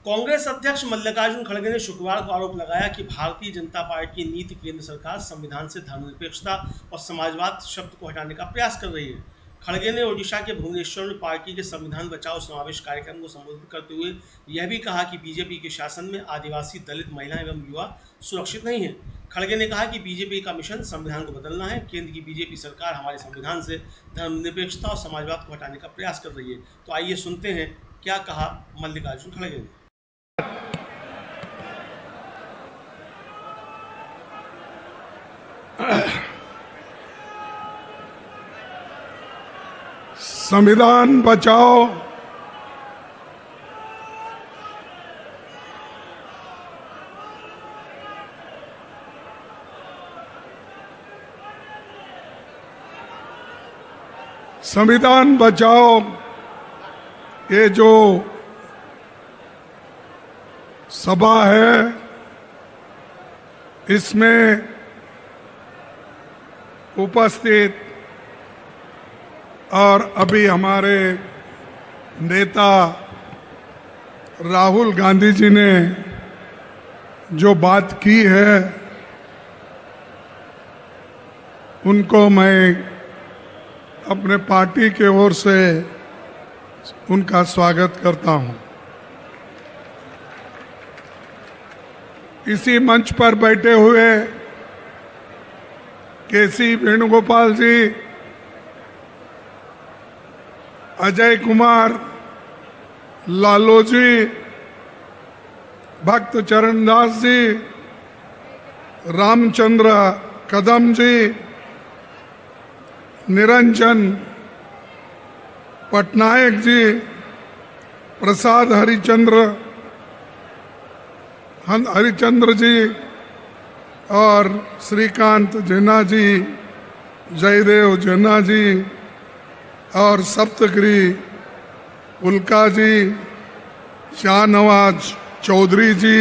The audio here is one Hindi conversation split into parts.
कांग्रेस अध्यक्ष मल्लिकार्जुन खड़गे ने शुक्रवार को आरोप लगाया कि भारतीय जनता पार्टी की नीति केंद्र सरकार संविधान से धर्मनिरपेक्षता और समाजवाद शब्द को हटाने का प्रयास कर रही है। खड़गे ने ओडिशा के भुवनेश्वर में पार्टी के संविधान बचाओ समावेश कार्यक्रम को संबोधित करते हुए यह भी कहा कि बीजेपी के शासन में आदिवासी, दलित, महिलाएं एवं युवा सुरक्षित नहीं है। खड़गे ने कहा कि बीजेपी का मिशन संविधान को बदलना है। केंद्र की बीजेपी सरकार हमारे संविधान से धर्मनिरपेक्षता और समाजवाद को हटाने का प्रयास कर रही है। तो आइए सुनते हैं क्या कहा मल्लिकार्जुन खड़गे ने। संविधान बचाओ, संविधान बचाओ ये जो सभा है, इसमें उपस्थित और अभी हमारे नेता राहुल गांधी जी ने जो बात की है, उनको मैं अपने पार्टी के ओर से उनका स्वागत करता हूं। इसी मंच पर बैठे हुए केसी वेणुगोपाल जी, अजय कुमार, लालू जी, भक्त चरणदास जी, रामचंद्र कदम जी, निरंजन पटनायक जी, प्रसाद हरिचंद्र जी और श्रीकांत जेना जी, जयदेव जेना जी और सप्तगिरी उल्का जी, शाहनवाज चौधरी जी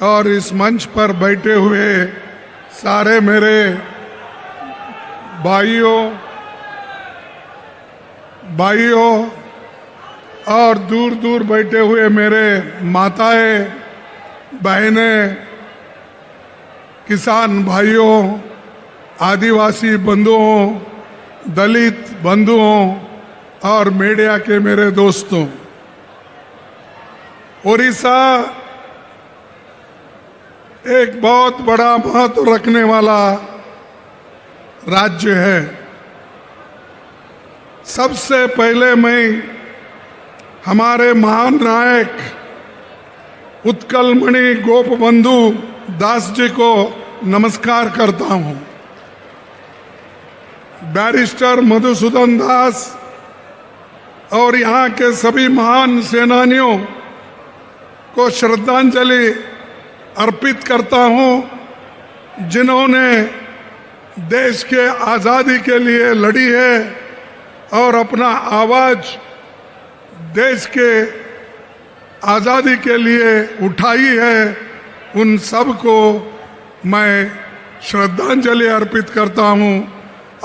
और इस मंच पर बैठे हुए सारे मेरे भाइयों और दूर दूर बैठे हुए मेरे माताएं, बहनें, किसान भाइयों, आदिवासी बंधुओं, दलित बंधुओं और मीडिया के मेरे दोस्तों, ओडिशा एक बहुत बड़ा महत्व रखने वाला राज्य है। सबसे पहले मैं हमारे महान नायक उत्कलमणि गोपबंधु दास जी को नमस्कार करता हूं। बैरिस्टर मधुसूदन दास और यहाँ के सभी महान सेनानियों को श्रद्धांजलि अर्पित करता हूं, जिन्होंने देश के आज़ादी के लिए लड़ी है और अपना आवाज देश के आज़ादी के लिए उठाई है। उन सब को मैं श्रद्धांजलि अर्पित करता हूं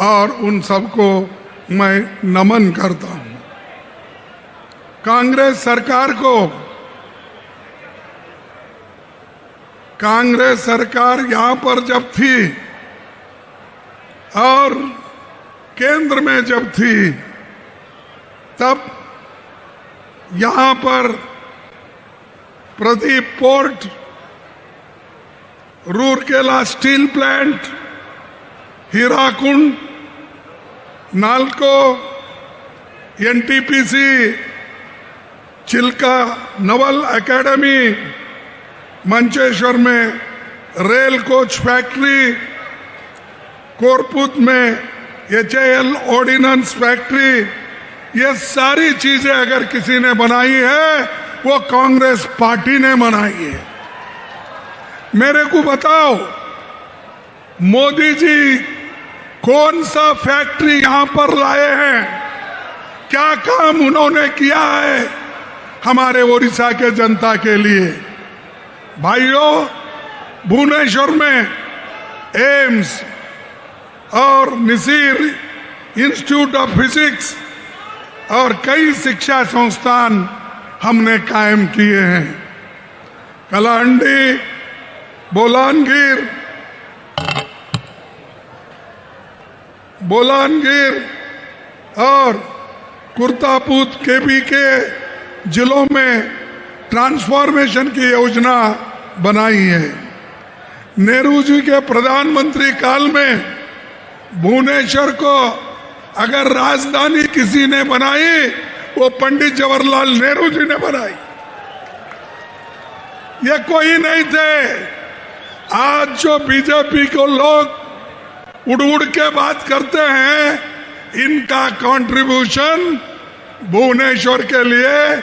और उन सबको मैं नमन करता हूं। कांग्रेस सरकार यहां पर जब थी और केंद्र में जब थी, तब यहां पर Paradip port, Rourkela steel plant, Hirakud, NALCO, NTPC, Chilika naval academy, Mancheswar में रेल कोच फैक्ट्री, कोरपुत में HAL ऑर्डिनेंस फैक्ट्री, ये सारी चीजें अगर किसी ने बनाई है वो कांग्रेस पार्टी ने बनाई है। मेरे को बताओ, मोदी जी कौन सा फैक्ट्री यहां पर लाए हैं? क्या काम उन्होंने किया है हमारे ओडिशा के जनता के लिए? भाइयों, भुवनेश्वर में एम्स और निसीर इंस्टीट्यूट ऑफ फिजिक्स और कई शिक्षा संस्थान हमने कायम किए हैं। कलाहंडी, बोलानगिर और कुर्तापूत केबी के जिलों में ट्रांसफॉर्मेशन की योजना बनाई है। नेहरू जी के प्रधानमंत्री काल में भुवनेश्वर को अगर राजधानी किसी ने बनाई, वो पंडित जवाहरलाल नेहरू जी ने बनाई। ये कोई नहीं थे। आज जो बीजेपी को लोग उड़ उड़ के बात करते हैं, इनका कंट्रीब्यूशन भुवनेश्वर के लिए,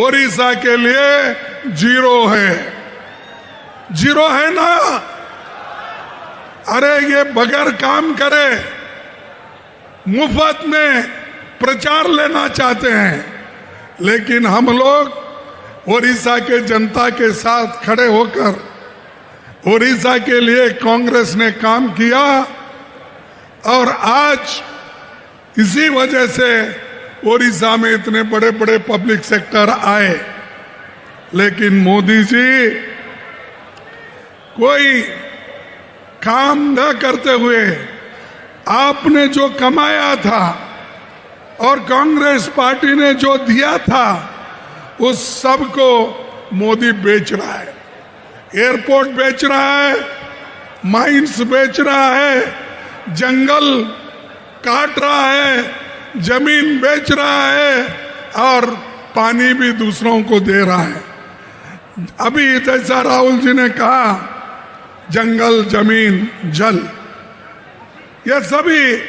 ओडिशा के लिए जीरो है। जीरो है ना? अरे ये बगैर काम करे मुफ्त में प्रचार लेना चाहते हैं, लेकिन हम लोग ओडिशा के जनता के साथ खड़े होकर ओडिशा के लिए कांग्रेस ने काम किया और आज इसी वजह से ओडिशा में इतने बड़े बड़े पब्लिक सेक्टर आए। लेकिन मोदी जी कोई काम न करते हुए आपने जो कमाया था और कांग्रेस पार्टी ने जो दिया था, उस सब को मोदी बेच रहा है। एयरपोर्ट बेच रहा है, माइंस बेच रहा है, जंगल काट रहा है, जमीन बेच रहा है और पानी भी दूसरों को दे रहा है। अभी जैसा राहुल जी ने कहा, जंगल, जमीन, जल, ये सभी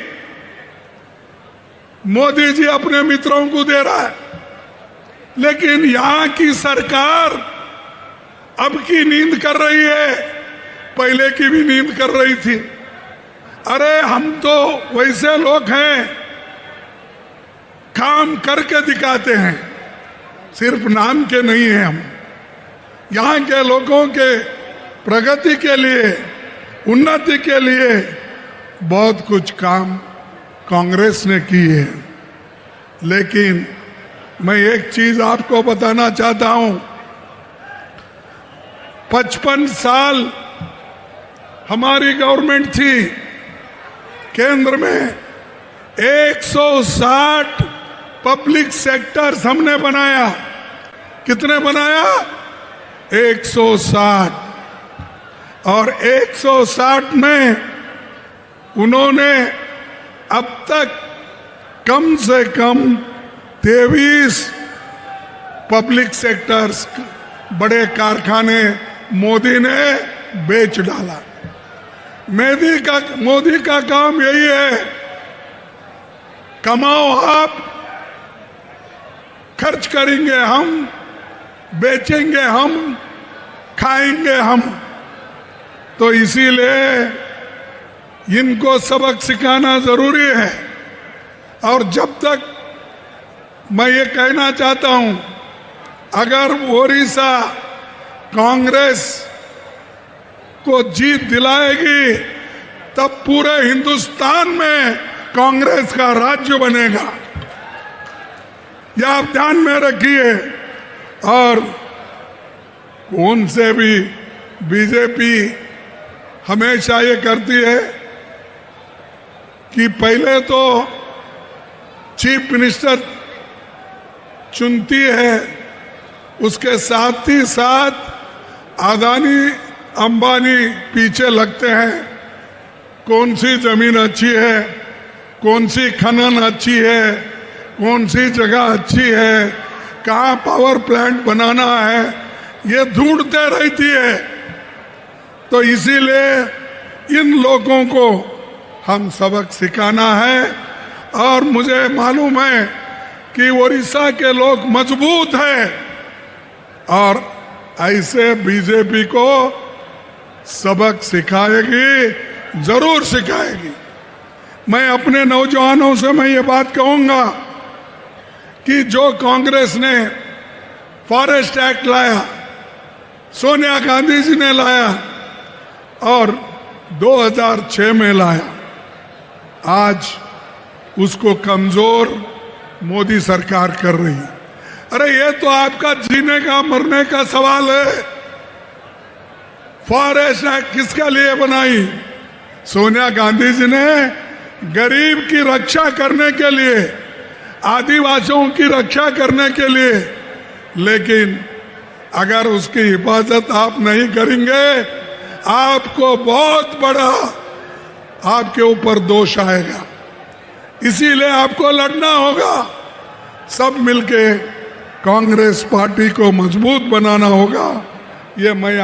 मोदी जी अपने मित्रों को दे रहा है। लेकिन यहां की सरकार अब की नींद कर रही है, पहले की भी नींद कर रही थी। अरे हम तो वैसे लोग हैं, काम करके दिखाते हैं, सिर्फ नाम के नहीं हैं हम। यहाँ के लोगों के प्रगति के लिए, उन्नति के लिए बहुत कुछ काम कांग्रेस ने की है। लेकिन मैं एक चीज आपको बताना चाहता हूं, 55 साल हमारी गवर्नमेंट थी केंद्र में, 160 पब्लिक सेक्टर्स हमने बनाया। कितने बनाया? 160। और 160 में उन्होंने अब तक कम से कम 23 पब्लिक सेक्टर्स, बड़े कारखाने मोदी ने बेच डाला। मोदी का काम यही है, कमाओ आप, खर्च करेंगे हम, बेचेंगे हम, खाएंगे हम। तो इसीलिए इनको सबक सिखाना जरूरी है। और जब तक मैं ये कहना चाहता हूं, अगर ओडिशा कांग्रेस को जीत दिलाएगी, तब पूरे हिंदुस्तान में कांग्रेस का राज्य बनेगा। यह आप ध्यान में रखिए। और कौन से भी बीजेपी हमेशा ये करती है कि पहले तो चीफ मिनिस्टर चुनती है, उसके साथ ही साथ अदानी अंबानी पीछे लगते हैं। कौन सी जमीन अच्छी है, कौन सी खनन अच्छी है, कौन सी जगह अच्छी है, कहाँ पावर प्लांट बनाना है, ये ढूंढते रहती है। तो इसीलिए इन लोगों को हम सबक सिखाना है। और मुझे मालूम है कि ओडिशा के लोग मजबूत हैं और ऐसे बीजेपी को सबक सिखाएगी, जरूर सिखाएगी। मैं अपने नौजवानों से मैं ये बात कहूंगा कि जो कांग्रेस ने फॉरेस्ट एक्ट लाया, सोनिया गांधी जी ने लाया और 2006 में लाया, आज उसको कमजोर मोदी सरकार कर रही है। अरे ये तो आपका जीने का मरने का सवाल है। फॉरेस्ट एक्ट किसके लिए बनाई? सोनिया गांधी जी ने गरीब की रक्षा करने के लिए, आदिवासियों की रक्षा करने के लिए। लेकिन अगर उसकी हिफाजत आप नहीं करेंगे, आपको बहुत बड़ा आपके ऊपर दोष आएगा। इसीलिए आपको लड़ना होगा, सब मिलके कांग्रेस पार्टी को मजबूत बनाना होगा। ये मैं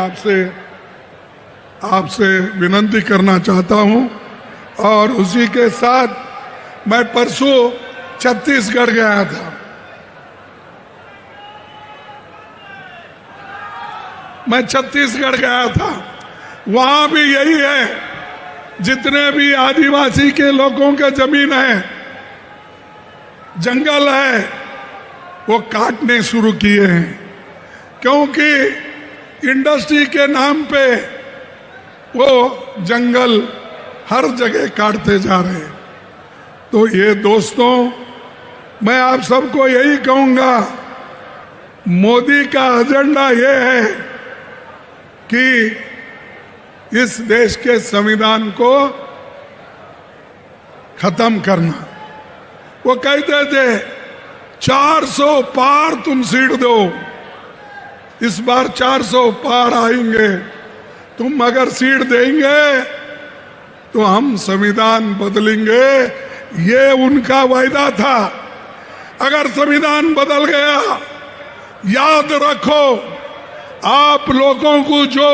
आपसे विनती करना चाहता हूं। और उसी के साथ मैं परसों छत्तीसगढ़ गया था। मैं छत्तीसगढ़ गया था, वहां भी यही है, जितने भी आदिवासी के लोगों के जमीन है, जंगल है, वो काटने शुरू किए हैं। क्योंकि इंडस्ट्री के नाम पे वो जंगल हर जगह काटते जा रहे हैं। तो ये दोस्तों, मैं आप सबको यही कहूंगा, मोदी का एजेंडा ये है कि इस देश के संविधान को खत्म करना। वो कहते थे 400 पार तुम सीट दो, इस बार 400 पार आएंगे। तुम अगर सीट देंगे तो हम संविधान बदलेंगे, ये उनका वायदा था। अगर संविधान बदल गया, याद रखो, आप लोगों को जो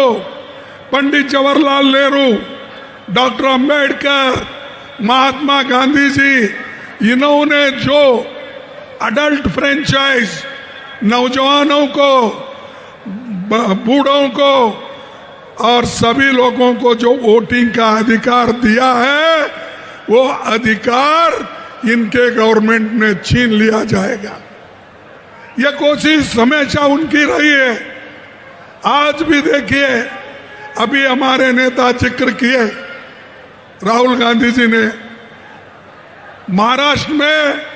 पंडित जवाहरलाल नेहरू, डॉक्टर अंबेडकर, महात्मा गांधी जी, इन्होंने जो अडल्ट फ्रेंचाइज, नौजवानों को, बूढ़ों को और सभी लोगों को जो वोटिंग का अधिकार दिया है, वो अधिकार इनके गवर्नमेंट ने छीन लिया जाएगा। यह कोशिश हमेशा उनकी रही है। आज भी देखिए, अभी हमारे नेता जिक्र किए, राहुल गांधी जी ने, महाराष्ट्र में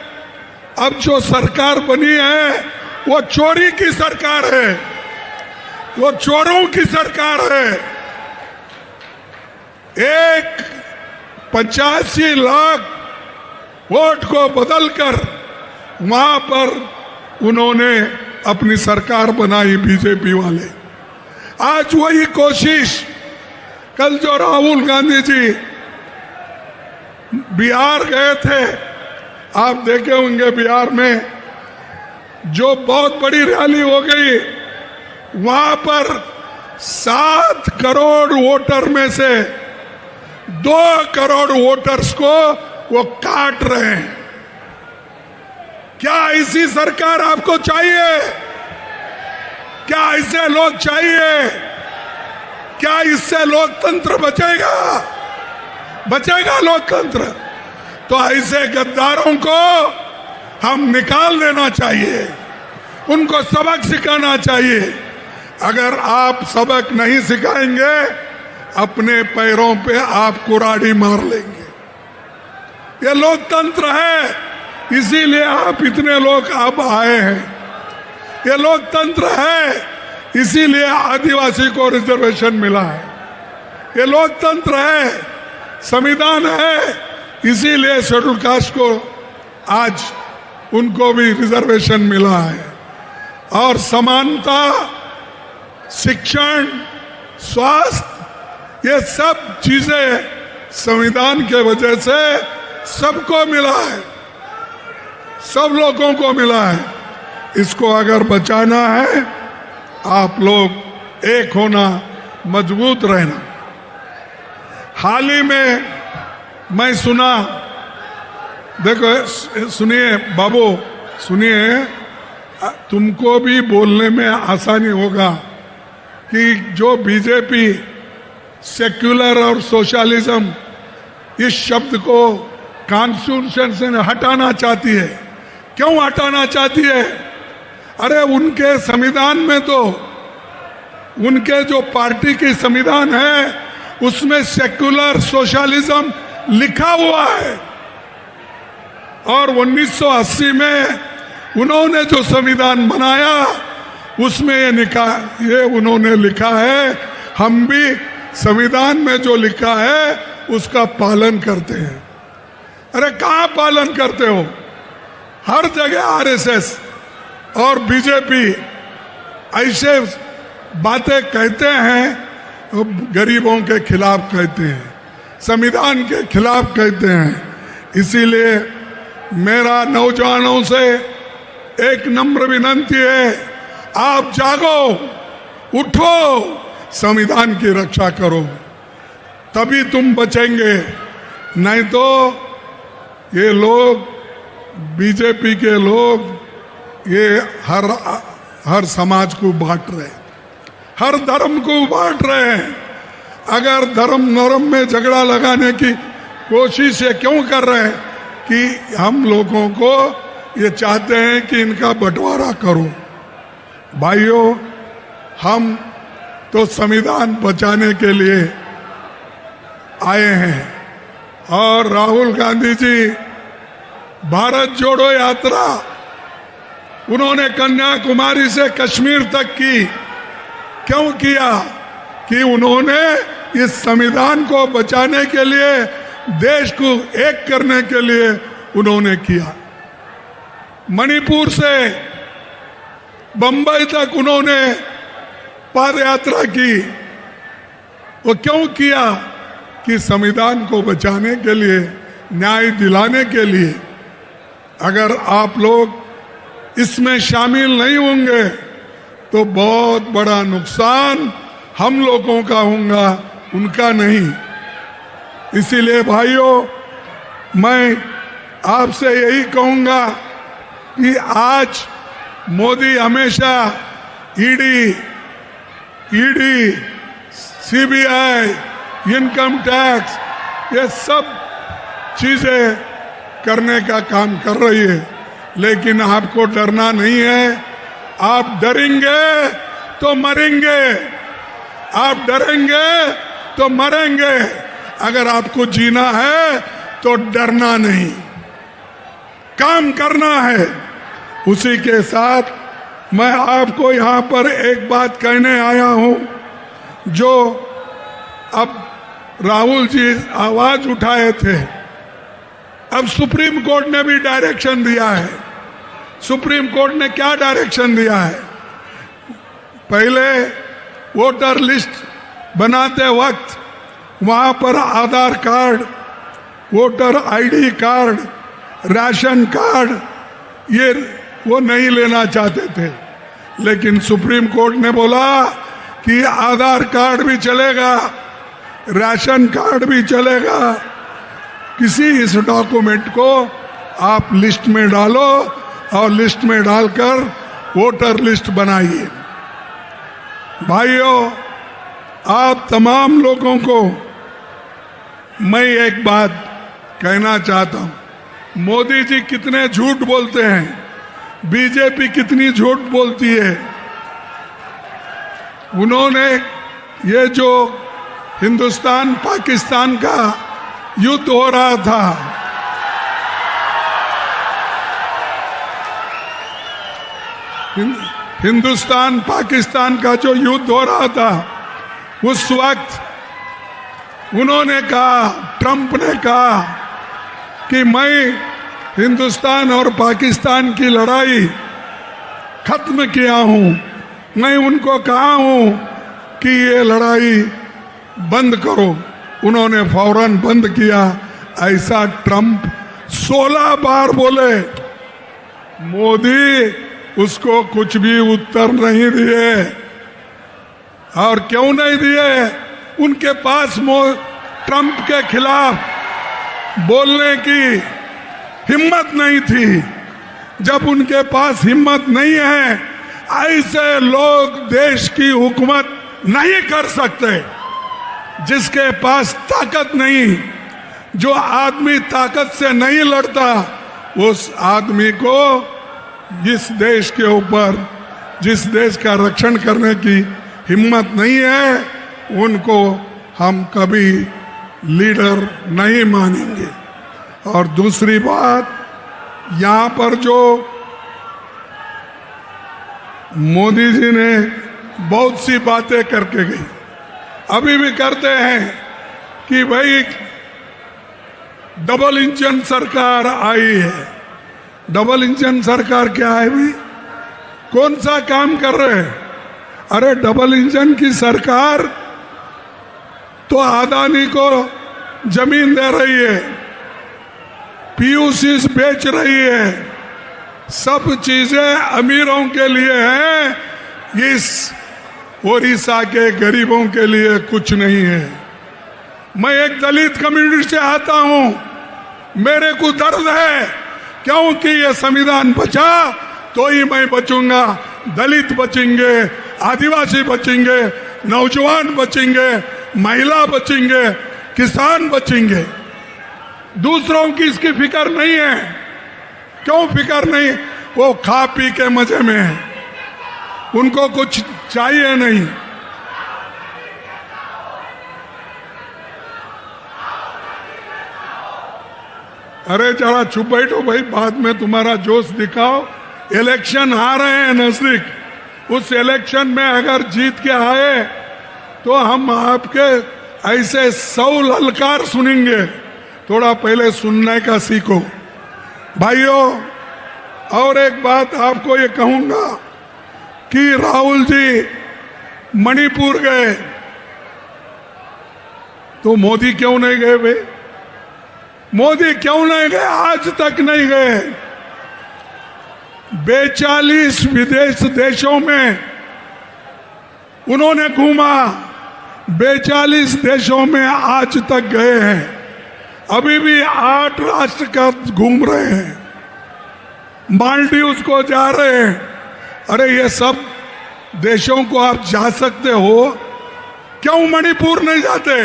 अब जो सरकार बनी है वो चोरी की सरकार है, वो चोरों की सरकार है। 85 लाख वोट को बदलकर वहां पर उन्होंने अपनी सरकार बनाई बीजेपी वाले। आज वही कोशिश, कल जो राहुल गांधी जी बिहार गए थे, आप देखे होंगे बिहार में जो बहुत बड़ी रैली हो गई, वहां पर 7 करोड़ वोटर में से 2 करोड़ वोटर्स को वो काट रहे हैं। क्या ऐसी सरकार आपको चाहिए? क्या ऐसे लोग चाहिए? क्या इससे लोकतंत्र बचेगा? बचेगा लोकतंत्र? तो ऐसे गद्दारों को हम निकाल देना चाहिए, उनको सबक सिखाना चाहिए। अगर आप सबक नहीं सिखाएंगे, अपने पैरों पे आप कुराड़ी मार लेंगे। ये लोकतंत्र है, इसीलिए आप इतने लोग अब आए हैं। ये लोकतंत्र है, इसीलिए आदिवासी को रिजर्वेशन मिला है। ये लोकतंत्र है, संविधान है, इसीलिए शेड्यूल कास्ट को आज उनको भी रिजर्वेशन मिला है। और समानता, शिक्षण, स्वास्थ्य, ये सब चीजें संविधान के वजह से सबको मिला है, सब लोगों को मिला है। इसको अगर बचाना है, आप लोग एक होना, मजबूत रहना। हाल ही में मैं सुना, देखो सुनिए बाबू, सुनिए, तुमको भी बोलने में आसानी होगा कि जो बीजेपी सेक्युलर और सोशलिज्म इस शब्द को कॉन्स्टिट्यूशन से हटाना चाहती है। क्यों हटाना चाहती है? अरे उनके संविधान में तो, उनके जो पार्टी की संविधान है उसमें सेक्युलर सोशलिज्म लिखा हुआ है। और 1980 में उन्होंने जो संविधान बनाया उसमें ये उन्होंने लिखा है, हम भी संविधान में जो लिखा है उसका पालन करते हैं। अरे कहाँ पालन करते हो? हर जगह आरएसएस और बीजेपी ऐसे बातें कहते हैं, गरीबों के खिलाफ कहते हैं, संविधान के खिलाफ कहते हैं। इसीलिए मेरा नौजवानों से एक नम्र विनती है, आप जागो, उठो, संविधान की रक्षा करो, तभी तुम बचेंगे। नहीं तो ये लोग, बीजेपी के लोग ये हर समाज को बांट रहे, हर धर्म को बांट रहे हैं। अगर धर्म में झगड़ा लगाने की कोशिश ये क्यों कर रहे हैं कि हम लोगों को ये चाहते हैं कि इनका बंटवारा करो। भाइयों, हम तो संविधान बचाने के लिए आए हैं। और राहुल गांधी जी भारत जोड़ो यात्रा उन्होंने कन्याकुमारी से कश्मीर तक की। क्यों किया? कि उन्होंने इस संविधान को बचाने के लिए, देश को एक करने के लिए उन्होंने किया। मणिपुर से बंबई तक उन्होंने पद यात्रा की। वो क्यों किया? कि संविधान को बचाने के लिए, न्याय दिलाने के लिए। अगर आप लोग इसमें शामिल नहीं होंगे तो बहुत बड़ा नुकसान हम लोगों का होगा, उनका नहीं। इसीलिए भाइयों, मैं आपसे यही कहूंगा कि आज मोदी हमेशा ईडी, सीबीआई, इनकम टैक्स, ये सब चीजें करने का काम कर रही है, लेकिन आपको डरना नहीं है। आप डरेंगे तो मरेंगे, आप डरेंगे तो मरेंगे। अगर आपको जीना है तो डरना नहीं, काम करना है। उसी के साथ मैं आपको यहाँ पर एक बात कहने आया हूँ, जो अब राहुल जी आवाज उठाए थे, अब सुप्रीम कोर्ट ने भी डायरेक्शन दिया है। सुप्रीम कोर्ट ने क्या डायरेक्शन दिया है? पहले वोटर लिस्ट बनाते वक्त वहां पर Aadhaar card, voter ID card, ration card, ये वो नहीं लेना चाहते थे, लेकिन सुप्रीम कोर्ट ने बोला कि आधार कार्ड भी चलेगा, राशन कार्ड भी चलेगा। किसी इस डॉक्यूमेंट को आप लिस्ट में डालो और लिस्ट में डालकर वोटर लिस्ट बनाइए। भाइयों, आप तमाम लोगों को मैं एक बात कहना चाहता हूं, मोदी जी कितने झूठ बोलते हैं, बीजेपी कितनी झूठ बोलती है। उन्होंने ये जो हिंदुस्तान पाकिस्तान का युद्ध हो रहा था, हिंदुस्तान पाकिस्तान का जो युद्ध हो रहा था, उस वक्त उन्होंने कहा, ट्रंप ने कहा कि मैं हिंदुस्तान और पाकिस्तान की लड़ाई खत्म किया हूं। मैं उनको कहा हूं कि ये लड़ाई बंद करो, उन्होंने फौरन बंद किया। ऐसा ट्रंप 16 बार बोले, मोदी उसको कुछ भी उत्तर नहीं दिए। और क्यों नहीं दिए? उनके पास ट्रंप के खिलाफ बोलने की हिम्मत नहीं थी। जब उनके पास हिम्मत नहीं है, ऐसे लोग देश की हुकूमत नहीं कर सकते। जिसके पास ताकत नहीं, जो आदमी ताकत से नहीं लड़ता, उस आदमी को जिस देश के ऊपर, जिस देश का रक्षण करने की हिम्मत नहीं है, उनको हम कभी लीडर नहीं मानेंगे। और दूसरी बात, यहाँ पर जो मोदी जी ने बहुत सी बातें करके गई, अभी भी करते हैं कि भाई डबल इंजन सरकार आई है। डबल इंजन सरकार क्या है भाई? कौन सा काम कर रहे हैं? अरे डबल इंजन की सरकार तो अदानी को जमीन दे रही है, पीयूसी बेच रही है, सब चीजें अमीरों के लिए हैं, इस ओडिशा के गरीबों के लिए कुछ नहीं है। मैं एक दलित कम्युनिटी से आता हूं, मेरे को दर्द है क्योंकि ये संविधान बचा तो ही मैं बचूंगा। दलित बचेंगे, आदिवासी बचेंगे, नौजवान बचेंगे, महिला बचेंगे, किसान बचेंगे। दूसरों की इसकी फिक्र नहीं है। क्यों फिक्र नहीं? वो खा पी के मजे में है, उनको कुछ चाहिए नहीं। अरे जरा चुप बैठो भाई, बाद में तुम्हारा जोश दिखाओ। इलेक्शन आ रहे हैं नजदीक, उस इलेक्शन में अगर जीत के आए तो हम आपके ऐसे 100 ललकार सुनेंगे। थोड़ा पहले सुनने का सीखो भाइयों। और एक बात आपको ये कहूंगा कि राहुल जी मणिपुर गए तो मोदी क्यों नहीं गए भाई? मोदी क्यों नहीं गए? आज तक नहीं गए। 42 विदेश देशों में उन्होंने घूमा, 42 देशों में आज तक गए हैं। अभी भी 8 राष्ट्र का घूम रहे हैं, मालदीव्स को जा रहे हैं। अरे ये सब देशों को आप जा सकते हो, क्यों मणिपुर नहीं जाते?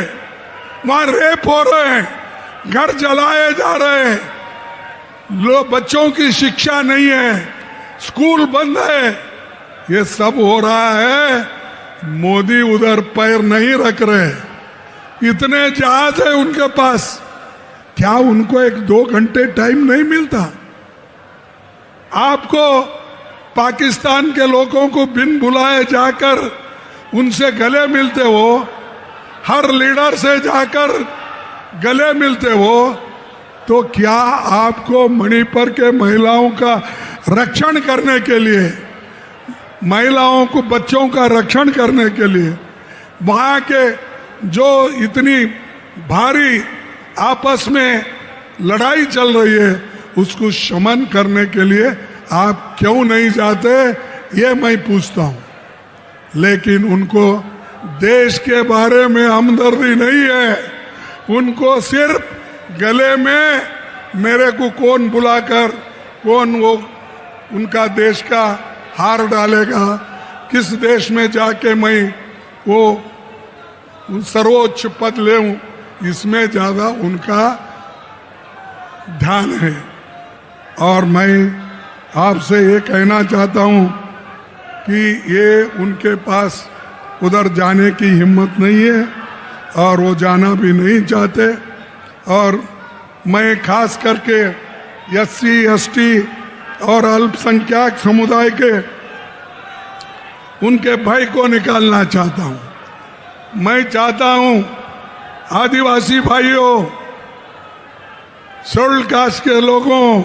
वहां रेप हो रहे हैं, घर जलाए जा रहे हैं, लोग बच्चों की शिक्षा नहीं है, स्कूल बंद है। ये सब हो रहा है, मोदी उधर पैर नहीं रख रहे। इतने जहाज है उनके पास, क्या उनको 1-2 घंटे टाइम नहीं मिलता? आपको पाकिस्तान के लोगों को बिन बुलाए जाकर उनसे गले मिलते हो, हर लीडर से जाकर गले मिलते हो, तो क्या आपको मणिपुर के महिलाओं का रक्षण करने के लिए, महिलाओं को बच्चों का रक्षण करने के लिए, वहाँ के जो इतनी भारी आपस में लड़ाई चल रही है उसको शमन करने के लिए आप क्यों नहीं जाते? ये मैं पूछता हूँ। लेकिन उनको देश के बारे में हमदर्दी नहीं है, उनको सिर्फ गले में मेरे को कौन बुलाकर कौन वो उनका देश का हार डालेगा, किस देश में जाके मैं वो सर्वोच्च पद लेऊं, इसमें ज्यादा उनका ध्यान है। और मैं आपसे ये कहना चाहता हूं कि ये उनके पास उधर जाने की हिम्मत नहीं है और वो जाना भी नहीं चाहते। और मैं खास करके SC ST और अल्पसंख्यक समुदाय के उनके भय को निकालना चाहता हूं। मैं चाहता हूं आदिवासी भाइयों, शेड्यूल कास्ट के लोगों,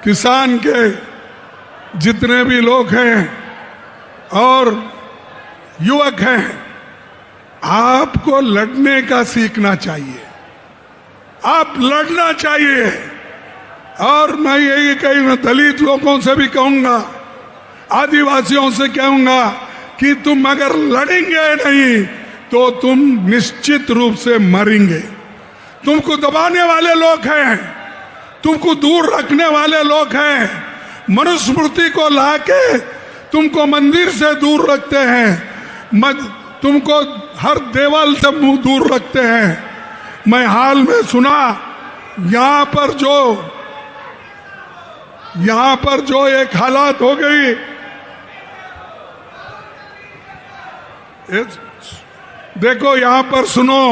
किसान के जितने भी लोग हैं और युवक हैं, आपको लड़ने का सीखना चाहिए। आप लड़ना चाहिए। और मैं यही कहीं दलित लोगों से भी कहूंगा, आदिवासियों से कहूंगा कि तुम अगर लड़ेंगे नहीं तो तुम निश्चित रूप से मरेंगे। तुमको दबाने वाले लोग हैं, तुमको दूर रखने वाले लोग हैं, मनुस्मृति को लाके तुमको मंदिर से दूर रखते हैं, तुमको हर देवाल से मुंह दूर रखते हैं। मैं हाल में सुना यहाँ पर जो एक हालात हो गई, देखो यहाँ पर सुनो,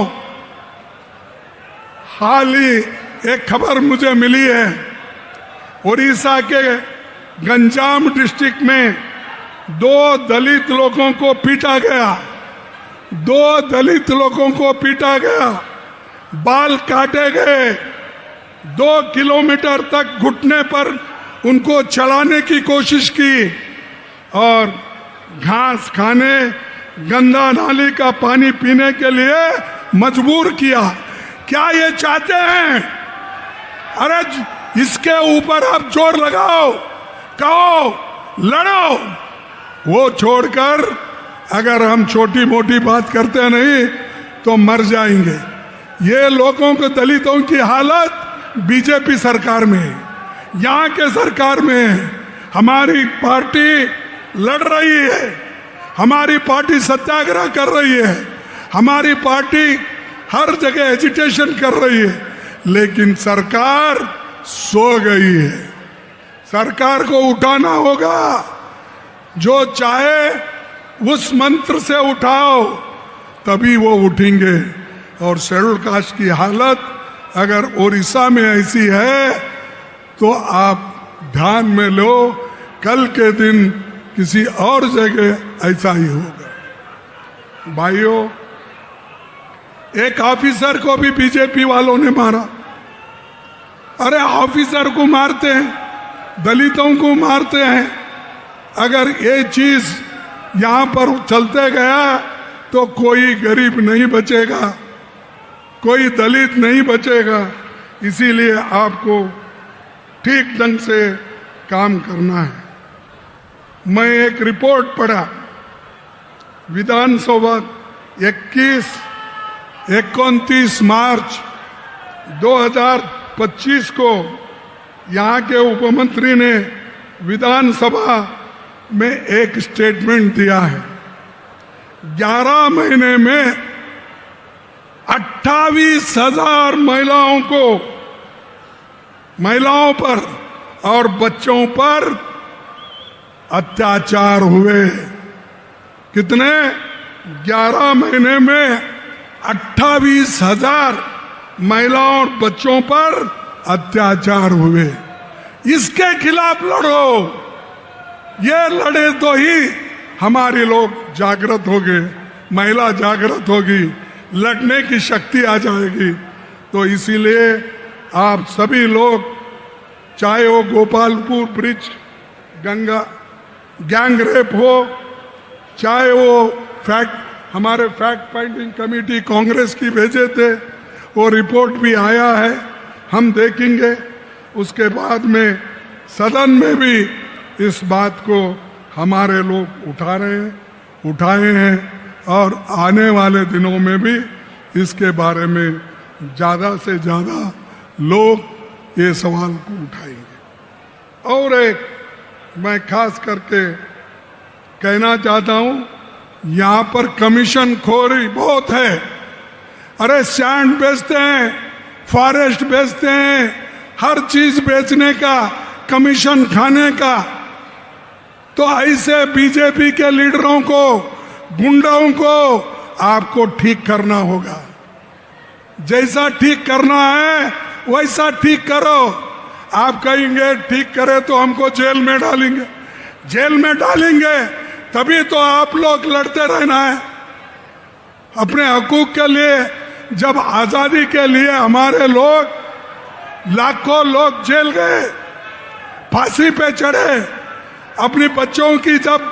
हाल ही एक खबर मुझे मिली है, उड़ीसा के गंजाम डिस्ट्रिक्ट में 2 दलित लोगों को पीटा गया, 2 दलित लोगों को पीटा गया, बाल काटे गए, 2 किलोमीटर तक घुटने पर उनको चलाने की कोशिश की और घास खाने, गंदा नाली का पानी पीने के लिए मजबूर किया। क्या ये चाहते हैं? अरे इसके ऊपर आप जोर लगाओ, कहो, लड़ो। वो छोड़कर अगर हम छोटी मोटी बात करते नहीं तो मर जाएंगे। ये लोगों को, दलितों की हालत बीजेपी सरकार में है, यहाँ के सरकार में है। हमारी पार्टी लड़ रही है, हमारी पार्टी सत्याग्रह कर रही है, हमारी पार्टी हर जगह एजिटेशन कर रही है, लेकिन सरकार सो गई है। सरकार को उठाना होगा, जो चाहे उस मंत्र से उठाओ तभी वो उठेंगे। और शेड्यूल कास्ट की हालत अगर उड़ीसा में ऐसी है तो आप ध्यान में लो, कल के दिन किसी और जगह ऐसा ही होगा। भाइयों, एक ऑफिसर को भी बीजेपी वालों ने मारा। अरे ऑफिसर को मारते हैं, दलितों को मारते हैं। अगर ये चीज यहाँ पर चलते गया तो कोई गरीब नहीं बचेगा, कोई दलित नहीं बचेगा। इसीलिए आपको ठीक ढंग से काम करना है। मैं एक रिपोर्ट पढ़ा, विधानसभा 29 मार्च 2025 को यहाँ के उपमंत्री ने विधानसभा में एक स्टेटमेंट दिया है। 11 महीने में 28,000 महिलाओं पर और बच्चों पर अत्याचार हुए। कितने? 11 महीने में 28,000 महिलाओं और बच्चों पर अत्याचार हुए। इसके खिलाफ लड़ो। ये लड़े तो ही हमारे लोग जागृत होंगे, महिला जागृत होगी, लड़ने की शक्ति आ जाएगी। तो इसीलिए आप सभी लोग, चाहे वो Gopalpur bridge Ganga gang rape हो, चाहे वो हमारे फैक्ट फाइंडिंग कमेटी कांग्रेस की भेजे थे, वो रिपोर्ट भी आया है, हम देखेंगे। उसके बाद में सदन में भी इस बात को हमारे लोग उठाए हैं और आने वाले दिनों में भी इसके बारे में ज़्यादा से ज़्यादा लोग ये सवाल को उठाएंगे। और एक मैं खास करके कहना चाहता हूँ, यहाँ पर कमीशन खोरी बहुत है। अरे सैंड बेचते हैं, फॉरेस्ट बेचते हैं, हर चीज बेचने का, कमीशन खाने का। तो ऐसे बीजेपी के लीडरों को, गुंडों को आपको ठीक करना होगा। जैसा ठीक करना है वैसा ठीक करो। आप कहेंगे ठीक करे तो हमको जेल में डालेंगे, जेल में डालेंगे तभी तो आप लोग लड़ते रहना है अपने हकूक के लिए। जब आजादी के लिए हमारे लोग, लाखों लोग जेल गए, फांसी पे चढ़े, अपने बच्चों की जब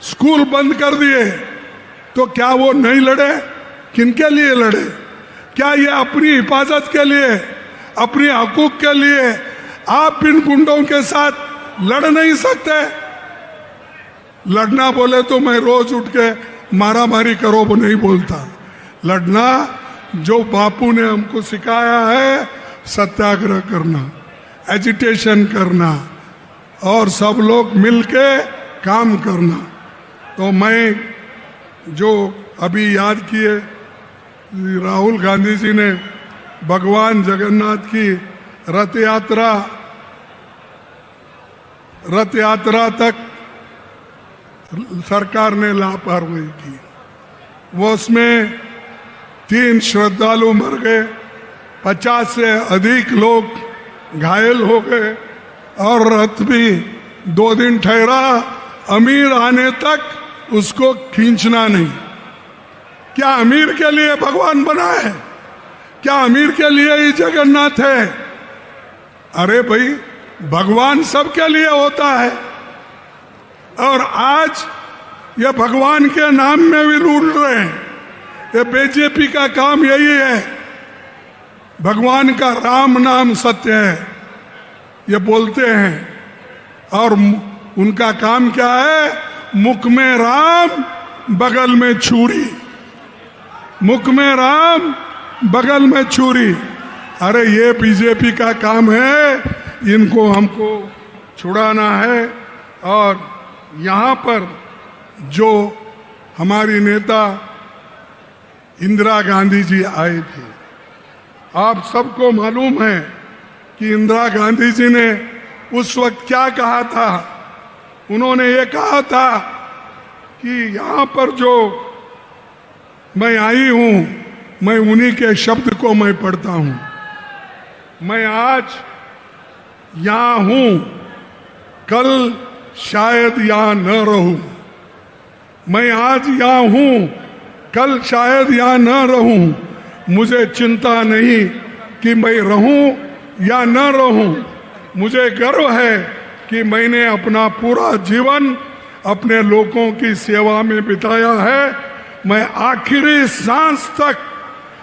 स्कूल बंद कर दिए तो क्या वो नहीं लड़े? किनके लिए लड़े? क्या ये अपनी हिफाजत के लिए, अपने हकूक के लिए आप इन गुंडों के साथ लड़ नहीं सकते? लड़ना बोले तो मैं रोज उठ के मारा मारी करो वो नहीं बोलता। लड़ना जो बापू ने हमको सिखाया है, सत्याग्रह करना, एजिटेशन करना और सब लोग मिलके काम करना। तो मैं जो अभी याद किए, राहुल गांधी जी ने भगवान जगन्नाथ की रथ यात्रा तक सरकार ने लापरवाही की। वो उसमें 3 श्रद्धालु मर गए, 50 से अधिक लोग घायल हो गए और रथ भी 2 दिन ठहरा, अमीर आने तक उसको खींचना नहीं। क्या अमीर के लिए भगवान बना है? क्या अमीर के लिए ही जगन्नाथ है? अरे भाई, भगवान सबके लिए होता है। और आज ये भगवान के नाम में भी लूट रहे हैं। ये बीजेपी का काम यही है। भगवान का राम नाम सत्य है ये बोलते हैं, और उनका काम क्या है? मुख में राम, बगल में छुरी। मुख में राम, बगल में छुरी। अरे ये बीजेपी का काम है, इनको हमको छुड़ाना है। और यहाँ पर जो हमारी नेता इंदिरा गांधी जी आई थी, आप सबको मालूम है कि इंदिरा गांधी जी ने उस वक्त क्या कहा था। उन्होंने ये कहा था कि यहाँ पर जो मैं आई हूँ, मैं उन्हीं के शब्द को मैं पढ़ता हूँ। मैं आज यहाँ हूँ, कल शायद यहाँ न रहूं। मैं आज यहाँ हूँ, कल शायद यहाँ न रहूं। मुझे चिंता नहीं कि मैं रहूं या न रहूं। मुझे गर्व है कि मैंने अपना पूरा जीवन अपने लोगों की सेवा में बिताया है। मैं आखिरी सांस तक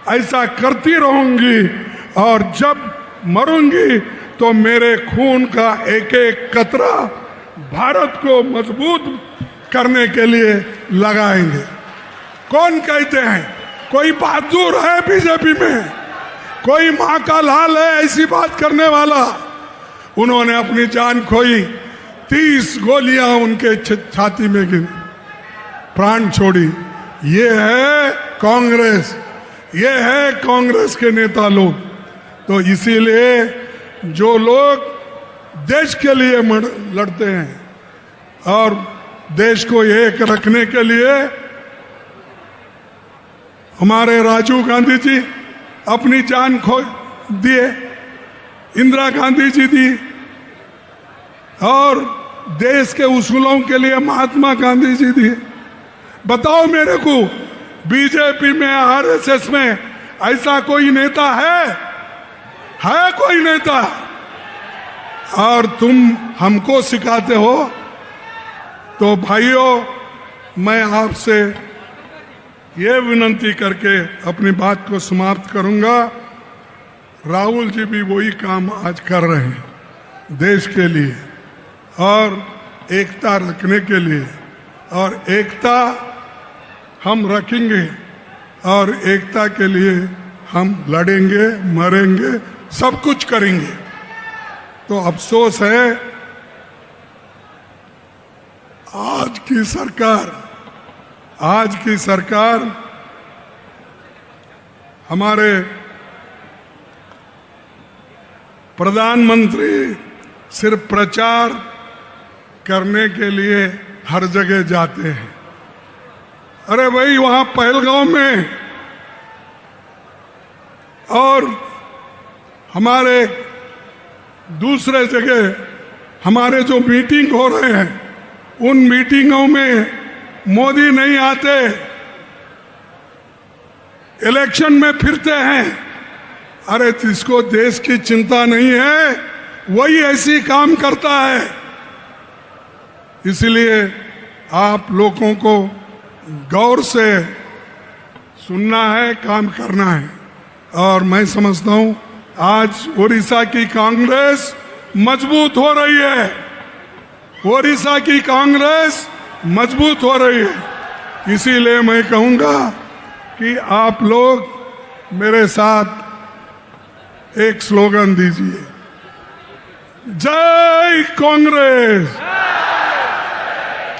ऐसा करती रहूंगी, और जब मरूंगी तो मेरे खून का एक एक कतरा भारत को मजबूत करने के लिए लगाएंगे। कौन कहते हैं? कोई बहादुर है बीजेपी में? कोई माँ का लाल है ऐसी बात करने वाला? उन्होंने अपनी जान खोई, 30 गोलियां उनके छाती में गिरी, प्राण छोड़ी। ये है कांग्रेस, ये है कांग्रेस के नेता लोग। तो इसीलिए जो लोग देश के लिए लड़ते हैं और देश को एक रखने के लिए, हमारे राजीव गांधी जी अपनी जान खो दिए, इंदिरा गांधी जी दी, और देश के उसूलों के लिए महात्मा गांधी जी दिए। बताओ मेरे को, बीजेपी में, आरएसएस में ऐसा कोई नेता है कोई नेता? और तुम हमको सिखाते हो। तो भाइयों, मैं आपसे ये विनंती करके अपनी बात को समाप्त करूंगा। राहुल जी भी वही काम आज कर रहे हैं देश के लिए और एकता रखने के लिए, और एकता हम रखेंगे, और एकता के लिए हम लड़ेंगे, मरेंगे, सब कुछ करेंगे। तो अफसोस है आज की सरकार हमारे प्रधानमंत्री सिर्फ प्रचार करने के लिए हर जगह जाते हैं। अरे भाई, वहां पहलगांव में और हमारे दूसरे जगह हमारे जो मीटिंग हो रहे हैं, उन मीटिंगों में मोदी नहीं आते, इलेक्शन में फिरते हैं। अरे जिसको देश की चिंता नहीं है वही ऐसी काम करता है। इसलिए आप लोगों को गौर से सुनना है, काम करना है। और मैं समझता हूं आज ओडिशा की कांग्रेस मजबूत हो रही है, ओडिशा की कांग्रेस मजबूत हो रही है। इसीलिए मैं कहूंगा कि आप लोग मेरे साथ एक स्लोगन दीजिए, जय कांग्रेस।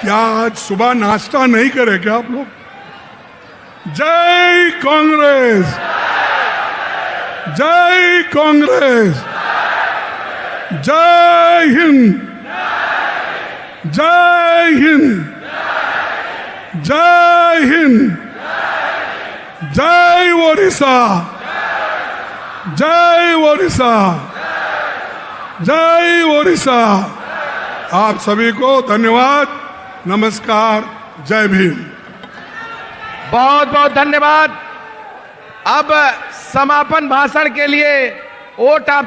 क्या आज सुबह नाश्ता नहीं करे क्या आप लोग? जय कांग्रेस, जय कांग्रेस, जय हिंद, जय हिंद, जय हिंद, जय ओडिशा, जय ओडिशा, जय ओडिशा। आप सभी को धन्यवाद, नमस्कार, जय भीम। बहुत बहुत धन्यवाद। अब समापन भाषण के लिए वोट ऑफ